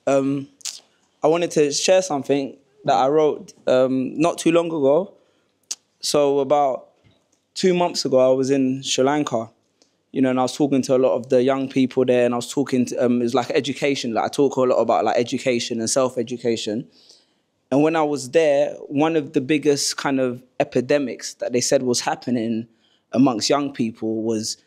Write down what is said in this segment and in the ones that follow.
Um, I wanted to share something that I wrote not too long ago. So about 2 months ago, I was in Sri Lanka, and I was talking to a lot of the young people there, and I was talking to, it was like education. Like I talk a lot about like education and self-education. And when I was there, one of the biggest kind of epidemics that they said was happening amongst young people was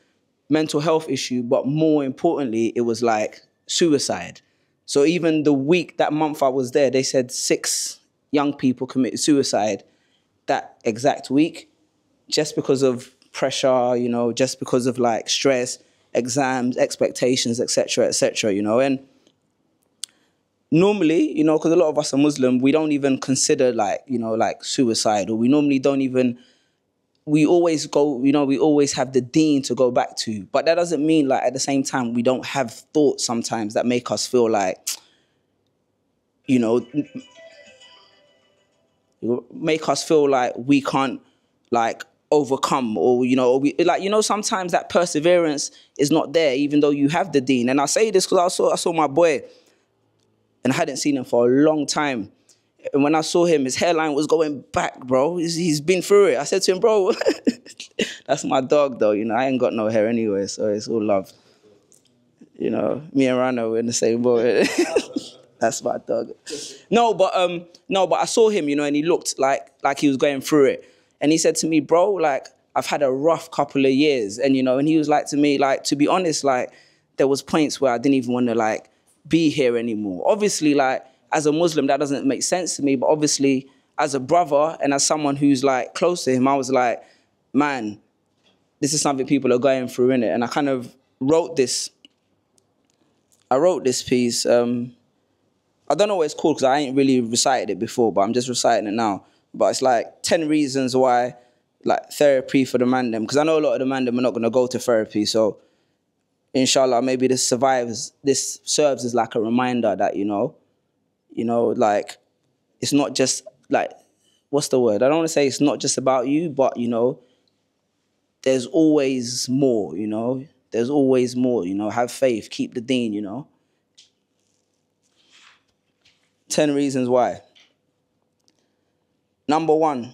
mental health issue, but more importantly, it was like suicide. So even that month I was there, they said 6 young people committed suicide that exact week just because of pressure, just because of like stress, exams, expectations, etc., and normally, because a lot of us are Muslim, we don't even consider like suicide, or we normally don't even, we always go, we always have the deen to go back to. But that doesn't mean like at the same time, we don't have thoughts sometimes that make us feel like, you know, make us feel like we can't like overcome, or, sometimes that perseverance is not there, even though you have the deen. And I say this because I saw my boy, and I hadn't seen him for a long time. And when I saw him, his hairline was going back, bro. He's been through it. I said to him, bro, that's my dog, though. I ain't got no hair anyway, so it's all love. Me and Rano were in the same boat. That's my dog. No, but I saw him, and he looked like he was going through it. And he said to me, bro, like, I've had a rough couple of years. And, and he was like to me, like, to be honest, like, there was points where I didn't even want to, like, be here anymore. Obviously, like, as a Muslim, that doesn't make sense to me. But obviously, as a brother and as someone who's, like, close to him, I was like, man, this is something people are going through, innit? And I kind of wrote this piece. I don't know what it's called because I ain't really recited it before, but I'm just reciting it now. But it's like 10 reasons why, like, therapy for the man them. Because I know a lot of the man them are not going to go to therapy. So, inshallah, maybe this serves as like a reminder that, like, it's not just like, what's the word? I don't want to say it's not just about you, but, there's always more, There's always more, Have faith, keep the deen, 10 reasons why. Number 1,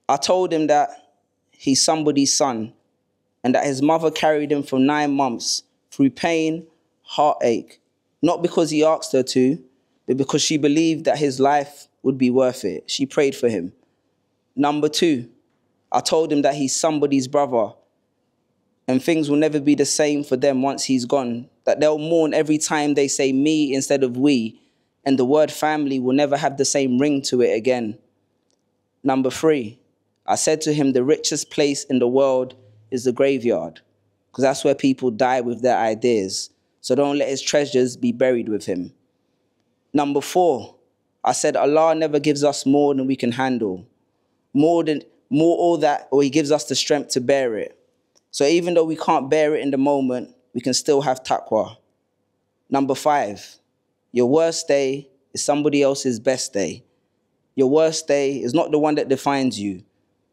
I told him that he's somebody's son and that his mother carried him for 9 months through pain, heartache, not because he asked her to, but because she believed that his life would be worth it. She prayed for him. Number 2, I told him that he's somebody's brother and things will never be the same for them once he's gone, that they'll mourn every time they say me instead of we, and the word family will never have the same ring to it again. Number 3, I said to him the richest place in the world is the graveyard, because that's where people die with their ideas. So don't let his treasures be buried with him. Number 4, I said Allah never gives us more than we can handle, more all that, or he gives us the strength to bear it. So even though we can't bear it in the moment, we can still have taqwa. Number 5, your worst day is somebody else's best day. Your worst day is not the one that defines you.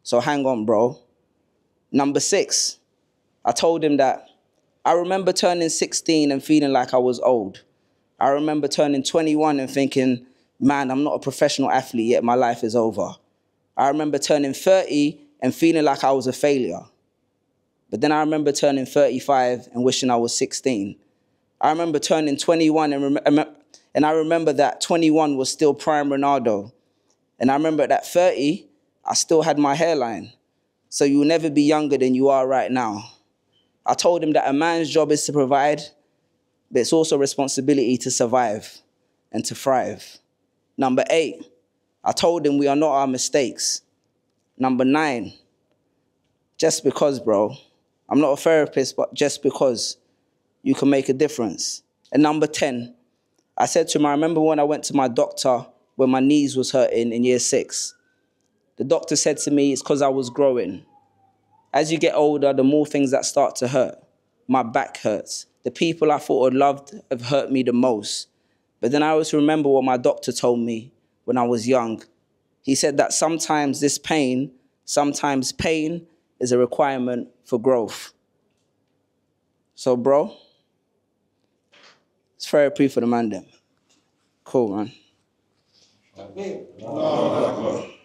So hang on, bro. Number 6, I told him that I remember turning 16 and feeling like I was old. I remember turning 21 and thinking, man, I'm not a professional athlete yet, my life is over. I remember turning 30 and feeling like I was a failure. But then I remember turning 35 and wishing I was 16. I remember turning 21 and I remember that 21 was still prime Ronaldo. And I remember at 30, I still had my hairline. So you'll never be younger than you are right now. I told him that a man's job is to provide, but it's also a responsibility to survive and to thrive. Number 8, I told him we are not our mistakes. Number 9, just because, bro. I'm not a therapist, but just because you can make a difference. And number 10, I said to him, I remember when I went to my doctor when my knees was hurting in year 6. The doctor said to me, it's because I was growing. As you get older, the more things that start to hurt. My back hurts. The people I thought I loved have hurt me the most. But then I always remember what my doctor told me when I was young. He said that sometimes pain is a requirement for growth. So, bro, it's therapy for the man them. Cool, man.